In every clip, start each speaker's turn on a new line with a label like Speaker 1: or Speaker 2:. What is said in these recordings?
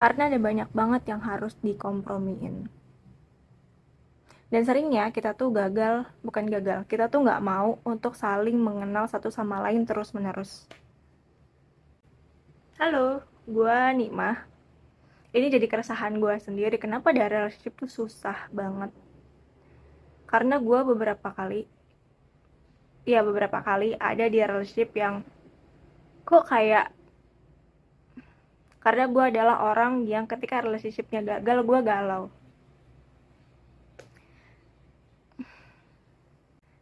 Speaker 1: Karena ada banyak banget yang harus dikompromiin. Dan seringnya kita tuh bukan gagal, kita tuh nggak mau untuk saling mengenal satu sama lain terus-menerus. Halo, gue Nikmah. Ini jadi keresahan gue sendiri, kenapa dari relationship tuh susah banget. Karena gue beberapa kali ada di relationship yang kok kayak, karena gue adalah orang yang ketika relationshipnya gagal, gue galau.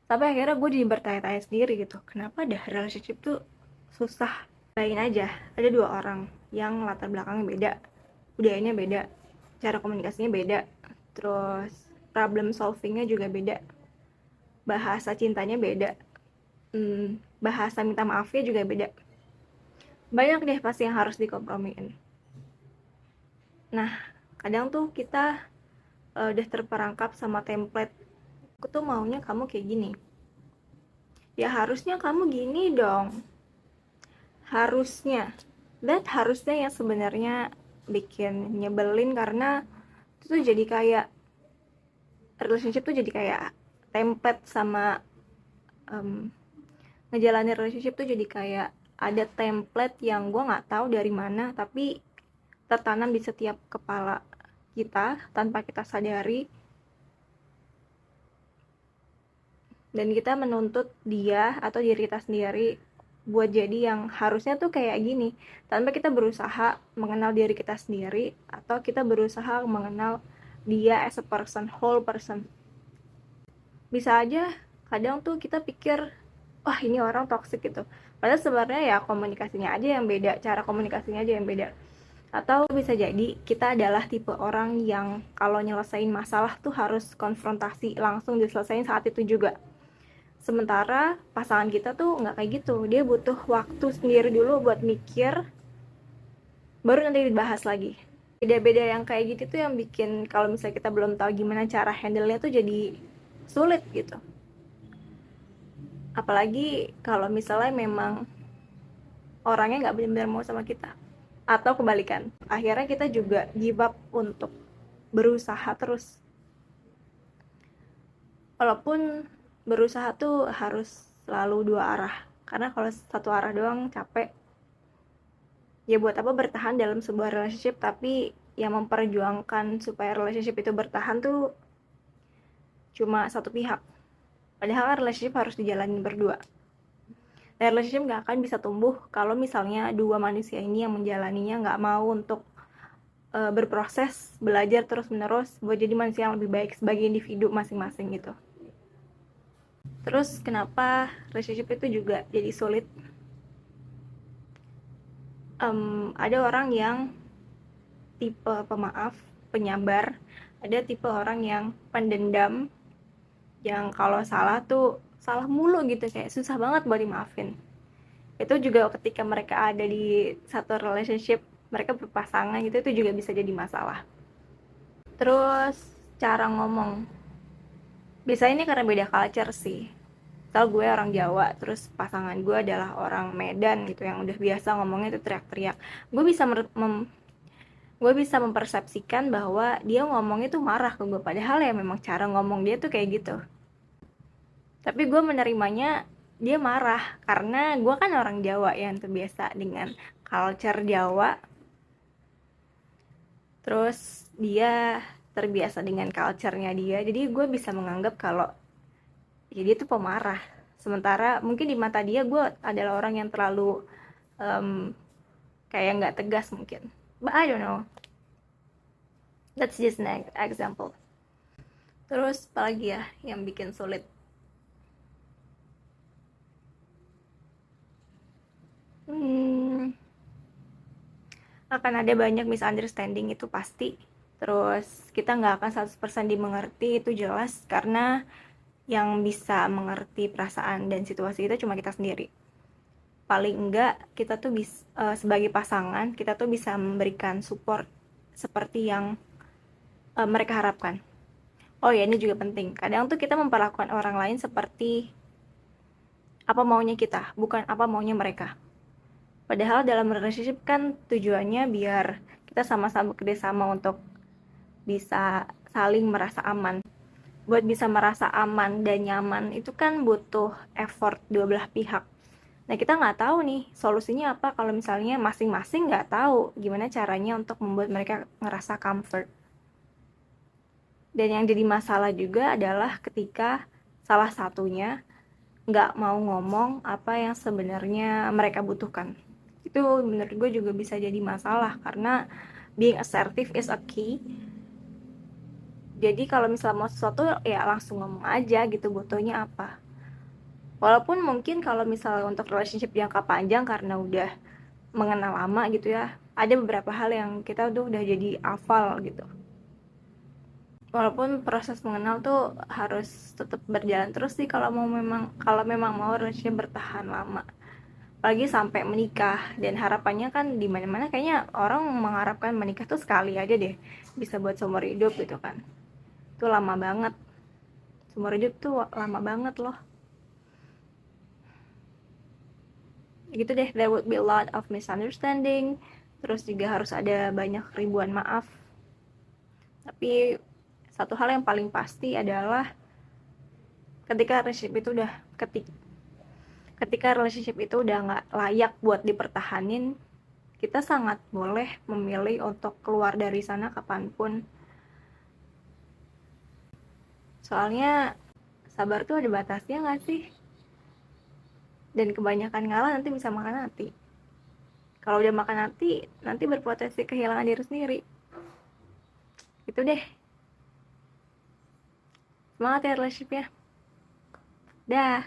Speaker 1: Tapi akhirnya gue jadi bertanya-tanya sendiri gitu, kenapa dah relationship tuh susah. Bayangin aja, ada dua orang yang latar belakangnya beda, budayanya beda, cara komunikasinya beda, terus problem solvingnya juga beda, bahasa cintanya beda, bahasa minta maafnya juga beda. Banyak deh pasti yang harus dikompromiin. Nah, kadang tuh kita udah terperangkap sama template, aku tuh maunya kamu kayak gini, ya harusnya kamu gini dong, harusnya. Dan harusnya yang sebenarnya bikin nyebelin, karena itu tuh jadi kayak relationship tuh jadi kayak template sama um, ngejalanin relationship tuh jadi kayak ada template yang gue nggak tahu dari mana, tapi tertanam di setiap kepala kita tanpa kita sadari, dan kita menuntut dia atau diri kita sendiri buat jadi yang harusnya tuh kayak gini, tanpa kita berusaha mengenal diri kita sendiri atau kita berusaha mengenal dia as a person, whole person. Bisa aja kadang tuh kita pikir, wah ini orang toxic gitu, padahal sebenarnya ya komunikasinya aja yang beda, cara komunikasinya aja yang beda. Atau bisa jadi kita adalah tipe orang yang kalau nyelesain masalah tuh harus konfrontasi langsung, diselesain saat itu juga. Sementara pasangan kita tuh nggak kayak gitu, dia butuh waktu sendiri dulu buat mikir, baru nanti dibahas lagi. Beda-beda yang kayak gitu tuh yang bikin kalau misalnya kita belum tahu gimana cara handle-nya tuh jadi sulit gitu. Apalagi kalau misalnya memang orangnya nggak benar-benar mau sama kita, atau kebalikan, akhirnya kita juga give up untuk berusaha terus. Walaupun berusaha tuh harus selalu dua arah, karena kalau satu arah doang capek. Ya buat apa bertahan dalam sebuah relationship tapi yang memperjuangkan supaya relationship itu bertahan tuh cuma satu pihak, padahal relationship harus dijalanin berdua. Dan relationship nggak akan bisa tumbuh kalau misalnya dua manusia ini yang menjalaninya nggak mau untuk berproses, belajar terus menerus buat jadi manusia yang lebih baik sebagai individu masing-masing gitu. Terus kenapa relationship itu juga jadi sulit? Ada orang yang tipe pemaaf, penyabar, ada tipe orang yang pendendam, yang kalau salah tuh salah mulu gitu, kayak susah banget buat dimaafin. Itu juga ketika mereka ada di satu relationship, mereka berpasangan gitu, itu juga bisa jadi masalah. Terus cara ngomong, biasanya ini karena beda culture sih. Misal gue orang Jawa, terus pasangan gue adalah orang Medan gitu, yang udah biasa ngomongnya itu teriak-teriak. Gue bisa mempersepsikan bahwa dia ngomongnya tuh marah ke gue, padahal ya memang cara ngomong dia tuh kayak gitu. Tapi gue menerimanya dia marah karena gue kan orang Jawa yang terbiasa dengan culture Jawa, terus dia terbiasa dengan culture-nya dia, jadi gue bisa menganggap kalau ya dia tuh pemarah. Sementara mungkin di mata dia gue adalah orang yang terlalu um, kayak nggak tegas mungkin, but I don't know, that's just an example. Terus apalagi ya yang bikin sulit? Hmm, akan ada banyak misunderstanding, itu pasti. Terus kita nggak akan 100% dimengerti, itu jelas, karena yang bisa mengerti perasaan dan situasi kita cuma kita sendiri. Paling enggak kita tuh sebagai pasangan kita tuh bisa memberikan support seperti yang mereka harapkan. Oh ya, ini juga penting, kadang tuh kita memperlakukan orang lain seperti apa maunya kita, bukan apa maunya mereka. Padahal dalam relationship kan tujuannya biar kita kita sama-sama kerjasama untuk bisa saling merasa aman. Buat bisa merasa aman dan nyaman itu kan butuh effort dua belah pihak. Nah, kita nggak tahu nih solusinya apa kalau misalnya masing-masing nggak tahu gimana caranya untuk membuat mereka ngerasa comfort. Dan yang jadi masalah juga adalah ketika salah satunya nggak mau ngomong apa yang sebenarnya mereka butuhkan. Itu menurut gue juga bisa jadi masalah, karena being assertive is a key. Jadi kalau misalnya mau sesuatu ya langsung ngomong aja gitu butuhnya apa. Walaupun mungkin kalau misalnya untuk relationship jangka panjang karena udah mengenal lama gitu ya, ada beberapa hal yang kita tuh udah jadi hafal gitu. Walaupun proses mengenal tuh harus tetap berjalan terus sih kalau memang mau relationship bertahan lama. Apalagi sampai menikah, dan harapannya kan di mana-mana kayaknya orang mengharapkan menikah tuh sekali aja deh, bisa buat seumur hidup gitu kan. Itu lama banget. Seumur hidup tuh lama banget loh. Gitu deh, there would be a lot of misunderstanding, terus juga harus ada banyak ribuan maaf. Tapi satu hal yang paling pasti adalah ketika relationship itu udah ketika relationship itu udah nggak layak buat dipertahanin, kita sangat boleh memilih untuk keluar dari sana kapanpun. Soalnya sabar tuh ada batasnya nggak sih? Dan kebanyakan ngalah nanti bisa makan hati. Kalau udah makan hati, nanti berpotensi kehilangan diri sendiri. Itu deh. Semangat ya relationshipnya. Dah.